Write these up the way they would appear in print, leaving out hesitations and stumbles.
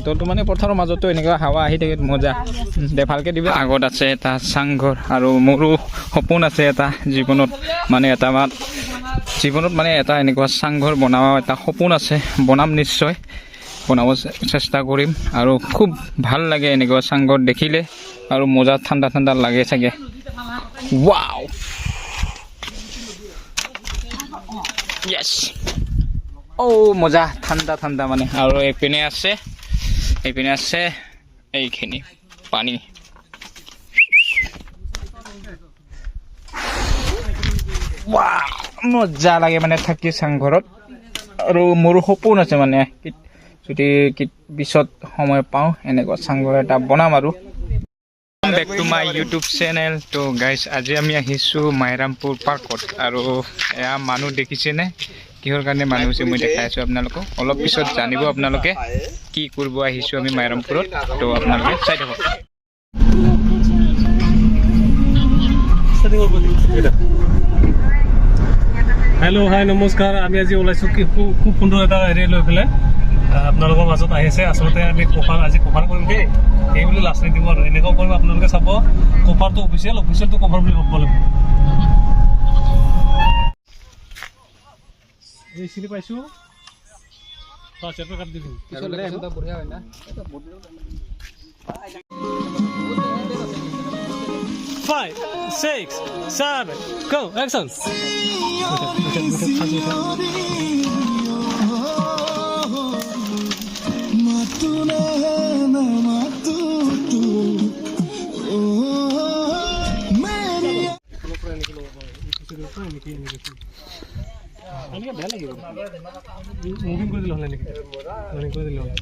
বতৰটো মানে পথাৰৰ মাজতো এনেকুৱা হাৱা আহি থাকে মজা দে ভালকৈ দিবি আগত আছে এটা চাংঘৰ আৰু মোৰো সপোন আছে এটা জীৱনত মানে এটা এনেকুৱা চাংঘৰ বনোৱা এটা সপোন আছে বনাম নিশ্চয় বনাব চেষ্টা কৰিম আৰু খুব ভাল লাগে এনেকুৱা চাংঘৰ দেখিলে আৰু মজা ঠাণ্ডা ঠাণ্ডা লাগে চাগে ৱাও য়েছ মজা ঠাণ্ডা ঠাণ্ডা মানে আৰু এইপিনে আছে এইখিনি পানী মজা লাগে মানে থাকি চাংঘৰত আৰু মোৰ সপোন আছে মানে যদি পিছত সময় পাওঁ এনেকুৱা চাংঘৰ এটা বনাম আৰু back to my YouTube channel তো গাইজ আজি আমি আহিছোঁ মাইৰামপুৰ পাৰ্কত আৰু এয়া মানুহ দেখিছেনে কিহৰ কাৰণে মানুহ হৈছে মই দেখাই আছোঁ আপোনালোকক অলপ পিছত জানিব আপোনালোকে কি কৰিব আহিছোঁ আমি মাইৰামপুৰত তো আপোনালোকে চাই থাকক হেল্ল' হাই নমস্কাৰ আমি আজি ওলাইছোঁ কি খুব সুন্দৰ এটা এৰিয়া লৈ পেলাই আপোনালোকৰ মাজত আহিছে আচলতে আমি আজি কভাৰ কৰিম দেই এই বুলি লাষ্ট নিদিব আৰু এনেকুৱাও কৰিম আপোনালোকে চাব কভাৰটো অফিচিয়েলটো কভাৰ বুলি ভাবিব লাগিব এই চিনি পাইছোঁ কাটি দিম 5, 6, 7, go, action! Moving করে দিলে হলে নাকি রানিং করে দিলে হলে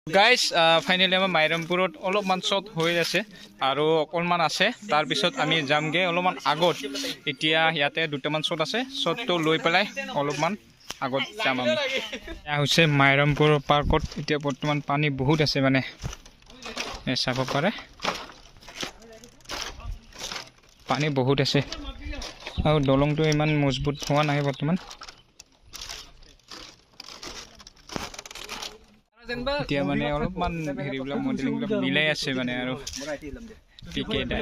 গাইজ ফাইনেলি আমাৰ মাইৰামপুৰত অলপমান শ্বট হৈ আছে আৰু অকণমান আছে তাৰপিছত আমি যামগৈ অলপমান আগত এতিয়া ইয়াতে দুটামান শ্বট আছে শ্বটটো লৈ পেলাই অলপমান আগত যাম আমি এয়া হৈছে মাইৰামপুৰ পাৰ্কত এতিয়া বৰ্তমান পানী বহুত আছে মানে চাব পাৰে পানী বহুত আছে আৰু দলংটো ইমান মজবুত হোৱা নাই বৰ্তমান এতিয়া মানে অলপমান হেৰিবিলাক মডেলিংবিলাক মিলাই আছে মানে আৰু পিকেটা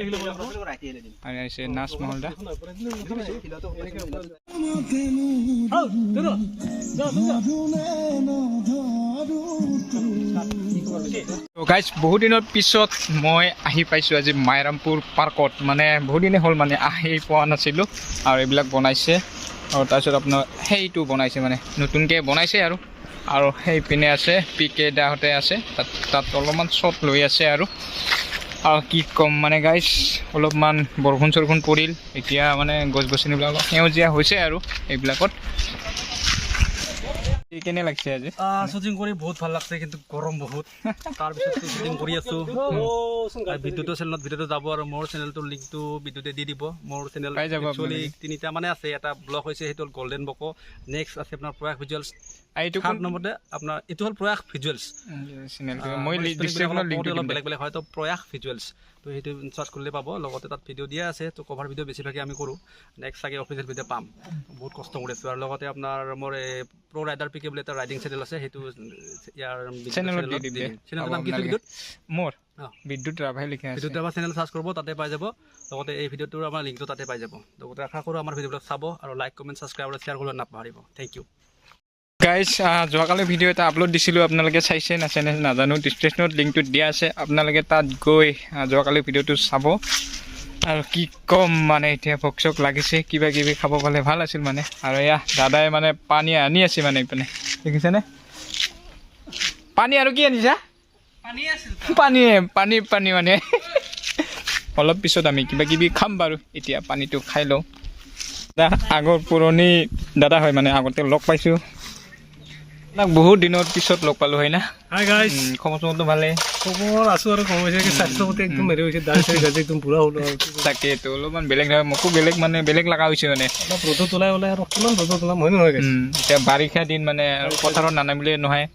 আৰু আছে নাচ মহলদা গাইজ বহুত দিনৰ পিছত মই আহি পাইছোঁ আজি মাইৰামপুৰ পাৰ্কত মানে বহুত দিনে হ'ল মানে আহি পোৱা নাছিলোঁ আৰু এইবিলাক বনাইছে আৰু তাৰপিছত আপোনাৰ সেইটো বনাইছে মানে নতুনকৈ বনাইছে আৰু সেই পিনে আছে পিকে দাহঁতে আছে তাত অলপমান শ্বট লৈ আছে আৰু কি ক'ম মানে গাইজ অলপমান বৰষুণ চৰষুণ পৰিল এতিয়া মানে গছ গছনিবিলাক সেউজীয়া হৈছে আৰু এইবিলাকত কেনে লাগছে আজি শ্বুটিং কৰি বহুত ভাল লাগছে কিন্তু গৰম বহুত তাৰপিছত শ্বুটিং কৰি আছোঁ বিদ্যুতৰ চেনেলত ভিডিঅ'টো যাব আৰু মোৰ চেনেলটোৰ লিংকটো বিদ্যুতে দি দিব মোৰ চেনেল একচুৱেলি 3টা মানে আছে এটা ব্লগ হৈছে সেইটো হ'ল গল্ডেন বকো নেক্সট আছে আপোনাৰ প্ৰয়াস ভিজুৱেলছ এইটো নম্বৰতে আপোনাৰ এইটো হ'ল প্ৰয়াস ভিজুৱেলছ মই অলপ বেলেগ বেলেগ হয় তো প্ৰয়াস ভিজুৱেলছ তো সেইটো চাৰ্চ কৰিলে পাব লগতে তাত ভিডিঅ' দিয়া আছে তো কভাৰ ভিডিঅ' বেছিভাগে আমি কৰোঁ নেক্সট চাগে অফিচিয়েল ভিডিঅ' পাম বহুত কষ্ট কৰি আছোঁ আৰু লগতে আপোনাৰ মোৰ প্ৰ' ৰাইডাৰ পিকে বুলি এটা ৰাইডিং চেনেল আছে সেইটো ইয়াৰ চেনেলৰ নাম কি বিদ্যুৎ মোৰ বিদ্যুৎ ৰাভাই লিখা আছে বিদ্যুৎ ৰাভা চেনেল চাৰ্চ কৰিব তাতে পাই যাব লগতে এই ভিডিঅ'টোৰ আমাৰ লিংকটো তাতে পাই যাব লগতে আশা কৰোঁ আমাৰ ভিডিঅ'বিলাক চাব আৰু লাইক কমেণ্ট ছাবস্ক্ৰাইব আৰু শ্বেয়াৰ কৰিব নাপাহৰিব থেংক ইউ গাইজ যোৱাকালি ভিডিঅ' এটা আপলোড দিছিলোঁ আপোনালোকে চাইছে নাচাইনে নাজানো ডিছক্ৰিপশ্যনত লিংকটো দিয়া আছে আপোনালোকে তাত গৈ যোৱাকালি ভিডিঅ'টো চাব আৰু কি ক'ম মানে এতিয়া ভোক চোক লাগিছে কিবা কিবি খাব পালে ভাল আছিল মানে আৰু এয়া দাদাই মানে পানী আনি আছে মানে এইপিনে দেখিছেনে পানী আৰু কি আনিছা পানী মানে অলপ পিছত আমি কিবা কিবি খাম বাৰু এতিয়া পানীটো খাই লওঁ আগৰ পুৰণি দাদা হয় মানে আগতে লগ পাইছোঁ বহুত দিনৰ পিছত লগ পালোঁ হয় না হাই গাইজ খবৰ চবৰটো ভালে খবৰ আছোঁ আৰু কম হৈছে কি স্বাস্থ্য প্ৰতি একদম হেৰি হৈছে দাড়ি চাৰি গাজি একদম বুঢ়া হ'ল তাকেতো অলপমান বেলেগ মোকো বেলেগ লগা হৈছে মানে অলপ ৰ'দত ওলাই আৰু কিমান ৰ'দত ওলাম হয় নহয় এতিয়া বাৰিষা দিন মানে আৰু পথাৰত নানামিলে নহয়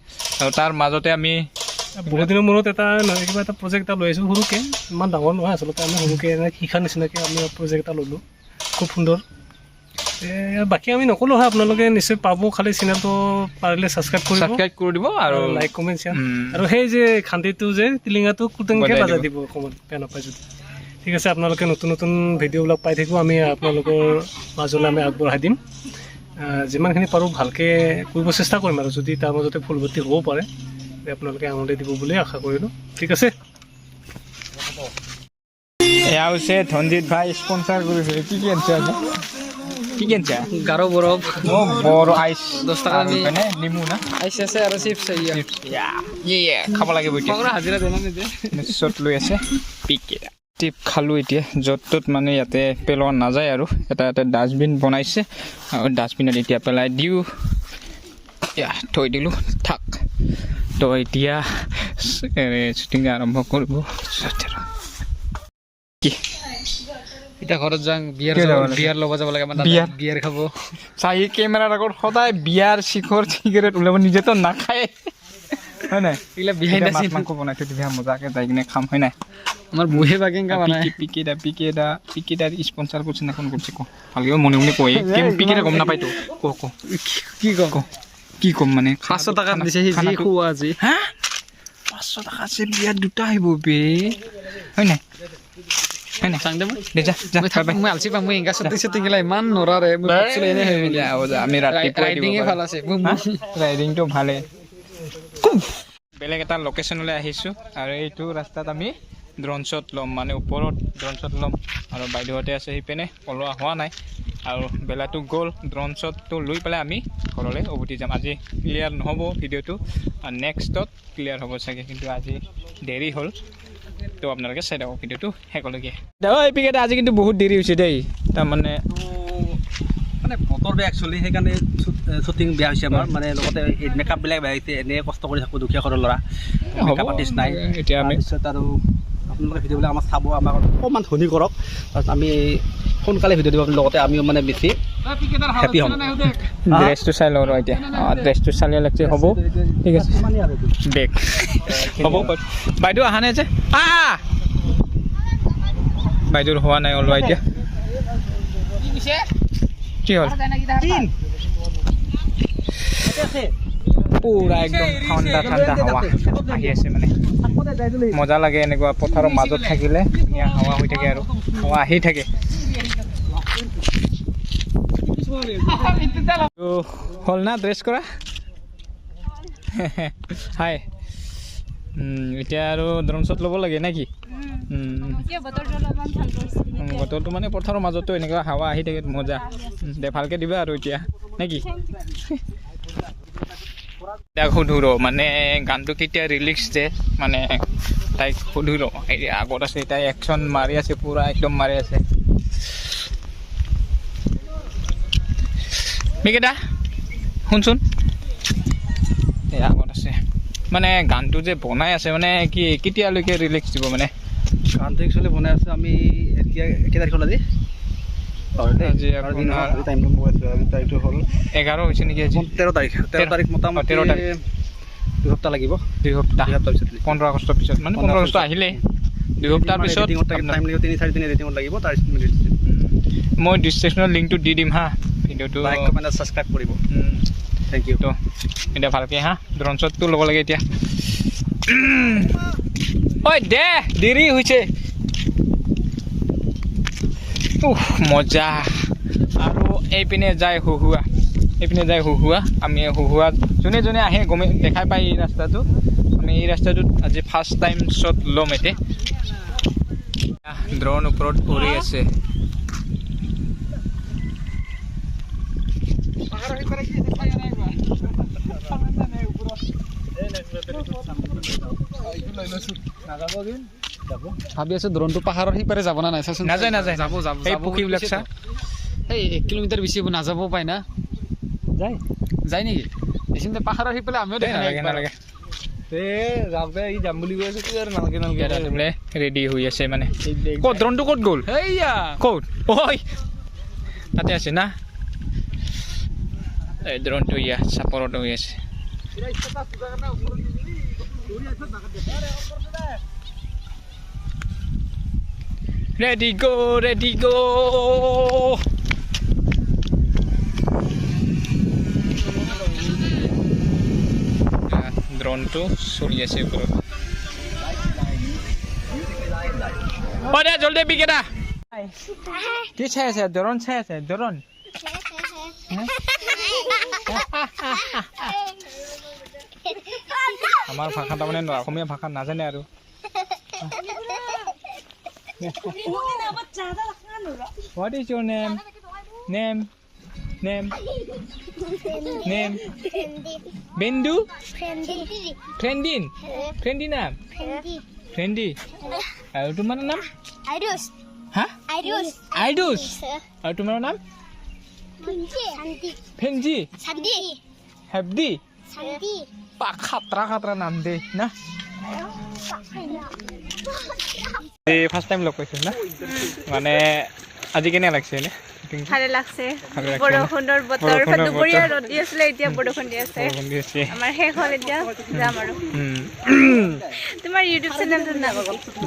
আৰু তাৰ মাজতে আমি বহুত দিনৰ মূৰত কিবা এটা প্ৰজেক্ট এটা লৈ আহিছোঁ সৰুকৈ ইমান ডাঙৰ নহয় আচলতে আমি সৰুকৈ শিকাৰ নিচিনাকৈ আমি প্ৰজেক্ট এটা ল'লোঁ খুব সুন্দৰ বাকী আমি নক'লোঁ হয় আপোনালোকে নিশ্চয় পাব খালি চেনেলটো পাৰিলে ছাবস্ক্ৰাইব কৰিব ছাবস্ক্ৰাইব কৰি দিব আৰু লাইক কমেণ্ট শ্বেয়াৰ আৰু সেই যে খান্দিটো যে টিলিঙাটো কুটেংকৈ বাজাই দিব অকণমান বেয়া নাপায় যদি ঠিক আছে আপোনালোকে নতুন নতুন ভিডিঅ'বিলাক পাই থাকিব আমি আপোনালোকৰ মাজলৈ আমি আগবঢ়াই দিম যিমানখিনি পাৰোঁ ভালকৈ কৰিব চেষ্টা কৰিম আৰু যদি তাৰ মাজতে ফুলভৰ্তি হ'ব পাৰে আপোনালোকে আঙুলি দিব বুলি আশা কৰিলোঁ ঠিক আছে এয়া হৈছে ধনজিৎ ভাই স্পনচাৰ কৰিছে কি আনিছে আজি কি আনিছে গাঢ় বৰফ অঁ বৰ আইচ 10 টকা আমি নেমু না আইচ আছে আৰু চিপছ খাব লাগিব এতিয়া হাজিৰা দেনা নিদে নিশ্চয় লৈ আছে পিকেটা টিপ খালোঁ এতিয়া য'ত ত'ত মানে ইয়াতে পেলোৱা নাযায় আৰু এটা ডাষ্টবিন বনাইছে আৰু ডাষ্টবিনত এতিয়া পেলাই দিওঁ থৈ দিলোঁ থাক তো এতিয়া শ্বুটিং আৰম্ভ কৰিব কি এতিয়া ঘৰত যাং বিয়াৰ ল'ব যাব লাগে মানে বিয়াৰ খাব চাহি কেমেৰাৰ আগত সদায় বিয়াৰ শিখৰ চিগাৰেট ওলাব নিজেতো নাখায় হয় নাই এইগিলা বিহাইণ্ড মাছ মাংস বনাই থৈ দিলে মজাকৈ যাই কিনে খাম হয় নাই আমাৰ বুঢ়ে বাগেংকা বনাই পিকেটাৰ স্পনচাৰ কৰিছে না কোন কৰিছে ক ভালকৈ মনে মনে কয় পিকেটা গম নাপায়তো ক কি ক'ম মানে 500 টকা দিছে সি যি খুৱা আজি হা 500 টকা আছে বিয়াত দুটা আহিব বে হয় নাই চাং দে দে যা মই আলচি পাম মই এংকা চুটি গেলা ইমান নৰাৰে মই ভাবছিলো এনে হৈ গ'ল আমি ৰাতিপুৱা ৰাইডিঙে ভাল আছে ৰাইডিংটো ভালে বেলেগ এটা লোকেশ্যনলৈ আহিছোঁ আৰু এইটো ৰাস্তাত আমি ড্ৰোন শ্বট ল'ম মানে ওপৰত ড্ৰোন শ্বট ল'ম আৰু বাইদেউহঁতে আছে সিপিনে পলোৱা হোৱা নাই আৰু বেলাটো গ'ল ড্ৰোন শ্বটটো লৈ পেলাই আমি ঘৰলৈ উভতি যাম আজি ক্লিয়াৰ নহ'ব ভিডিঅ'টো নেক্সটত ক্লিয়াৰ হ'ব চাগে কিন্তু আজি দেৰি হ'ল তো আপোনালোকে চাই থাকক ভিডিঅ'টো শেষলৈকে পিকেটা আজি কিন্তু বহুত দেৰি হৈছে দেই তাৰমানে মানে বতৰ বেয়া একচুৱেলি সেইকাৰণে শ্বুটিং বেয়া হৈছে আমাৰ মানে লগতে মেকআপবিলাক বেয়া হৈছে এনেই কষ্ট কৰি থাকোঁ দুখীয়া ঘৰৰ ল'ৰা মেকআপ আৰ্টিষ্ট নাই এতিয়া আমি তাৰপিছত আৰু আপোনালোকে ভিডিঅ'বিলাক আমাক চাব আমাক অকণমান ধনী কৰক তাৰপিছত আমি সোনকালে ভিডিঅ' দিব লগতে আমিও মানে বেছি হেপী হ'ম ড্ৰেছটো চাই লওঁ আৰু এতিয়া ড্ৰেছটো চালে লাগছে হ'ব ঠিক আছে বেগ হ'ব বাইদেউ অহা নাই যে বাইদেউৰ হোৱা নাই ওলোৱা এতিয়া কি হ'ল পুৰা একদম ঠাণ্ডা হাৱা আহি আছে মানে মজা লাগে এনেকুৱা পথাৰৰ মাজত থাকিলে ধুনীয়া হাৱা হৈ থাকে আৰু হাৱা আহি থাকে হ'ল না ড্ৰেছ কৰা হাই এতিয়া আৰু ড্ৰোন শ্বট ল'ব লাগে নে কি বতৰটো মানে পথাৰৰ মাজতো এনেকুৱা হাৱা আহি থাকে মজা দে ভালকৈ দিবা আৰু এতিয়া নে কি তাইক সুধো ৰ মানে গানটো কেতিয়া ৰিলিজ দে মানে তাইক সুধো ৰ এতিয়া আগত আছে তাই একশ্যন মাৰি আছে পূৰা একদম মাৰি আছে মিকেটা শুনচোন এই আগত আছে মানে গানটো যে বনাই আছে মানে কি কেতিয়ালৈকে ৰিলিজ দিব মানে গানটো একচুৱেলি বনাই আছোঁ আমি এতিয়া তাৰিখ হ'ল আজি তাৰিখটো হ'ল 11 হৈছে নেকি আজি 13 তাৰিখ মোটামুটি 13 তাৰিখ 2 সপ্তাহ লাগিব 2 সপ্তাহ 15 আগষ্টৰ পিছত মানে 15 আগষ্ট আহিলে 2 সপ্তাহ পিছত টাইম লাগিব 3-4 দিন এডিটিঙত লাগিব তাৰপিছত মই ডিছক্ৰিপশ্যনত লিংকটো দি দিম হা ভিডিঅ'টো লাইক কমেণ্ট ছাবস্ক্ৰাইব কৰিব থেংক ইউ তো এতিয়া ভালকৈ হা ড্ৰোন শ্বটটো ল'ব লাগে এতিয়া ঐ দে দেৰি হৈছে মজা আৰু এইপিনে যায় হুহুৱা আমি হুহুৱাত যোনে যোনে আহে গমে দেখাই পায় এই ৰাস্তাটো আমি এই ৰাস্তাটোত আজি ফাৰ্ষ্ট টাইম শ্বট ল'ম এতিয়া ড্ৰোন ওপৰত উৰি আছে ভাবি আছো ড্ৰোনটো পাহাৰৰ সিপাৰে যাব না নাই চাচোন নাযায় যাব এই পক্ষীবিলাক চা এই 1 কিলোমিটাৰ বেছি নাযাব পাই না যায় নেকি এইখিনিতে পাহাৰৰ সিপাৰে আমিও দেখা নাই নালাগে যাম বুলি কৈ আছো নালাগে ৰেডি হৈ আছে মানে ক'ত ড্ৰোনটো ক'ত গ'ল এইয়া ক'ত ঐ তাতে আছে না এই ড্ৰোনটো ইয়া চাপৰত হৈ আছে ready go ড্ৰোনটো চলি আছে ওপৰত অ দে জলদি বিকেটা কি চাই আছে ড্ৰোন চাই আছে ড্ৰোন আমাৰ ভাষা তাৰমানে অসমীয়া ভাষা নাজানে আৰু What is your name? Name? Bendu? Friendin? Friendin নাম? Friendy? আৰু তোমাৰ নাম? হা? Aidus? আৰু তোমাৰ নাম? Fenji? Habdi? Pak khatra নাম দে না ফার্স্ট টাইম লগ পাইছো না মানে আজি কেনে লাগছে এনে ভালে লাগছে বৰষুণৰ বতৰ দুপৰীয়া ৰ'দ দি আছিলে এতিয়া বৰষুণ দি আছে আমাৰ শেষ হ'ল এতিয়া যাম আৰু তোমাৰ ইউটিউব চেনেলটো নাম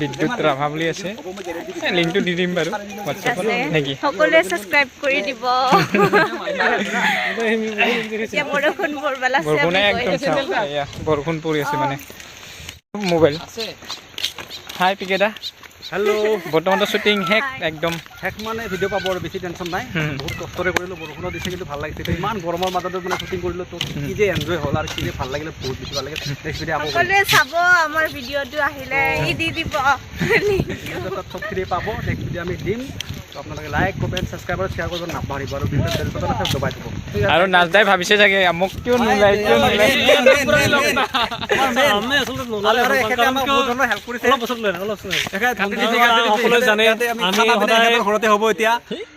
বিদ্যুৎ ৰাভা বুলি আছে লিংকটো দি দিম বাৰু হোৱাটছএপত নেকি সকলোৱে সাবস্ক্ৰাইব কৰি দিব এতিয়া বৰষুণ পৰবালা আছে বৰষুণে একদম চাওঁ এয়া বৰষুণ পৰি আছে মানে মোবাইল হাই পিকেটা হেল্ল' বৰ্তমানটো শ্বুটিং শেষ একদম শেষ মানে ভিডিঅ' পাব আৰু বেছি টেনশ্যন নাই বহুত কষ্টৰে কৰিলোঁ বৰষুণত দিছে কিন্তু ভাল লাগিছে তো ইমান গৰমৰ মাজতো মানে শ্বুটিং কৰিলোঁ তো কি যে এনজয় হ'ল আৰু কি যে ভাল লাগিলে বহুত বেছি ভাল লাগে নেক্সট ভিডিঅ' আকৌ সকলোৱে চাব আমাৰ ভিডিঅ'টো আহিলে ই দি দিব চবখিনি পাব নেক্সট ভিডিঅ' আমি দিম তো আপোনালোকে লাইক কমেণ্ট ছাবস্ক্ৰাইব আৰু শ্বেয়াৰ কৰিব নাপাহৰিব আৰু ভিডিঅ' বেলকনত আছে দবাই দিব আৰু নাজদাই ভাবিছে চাগে মোক কিয় নোলাই আমি আচলতে আৰু এখেতে আমাক বহুত ধৰণৰ হেল্প কৰিছে সকলোৱে জানে আমি সদায় ঘৰতে হ'ব এতিয়া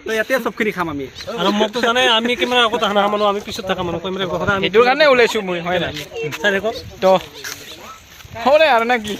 তো ইয়াতে চবখিনি খাম আমি আৰু মোকতো জানে আমি কেমেৰাৰ আগত অহা মানুহ আমি পিছত থকা মানুহ কেমেৰাৰ কথা আমি সেইটোৰ কাৰণে ওলাইছো মই হয় নাই চাই দেখক তো হ'ব দে আৰু নে কি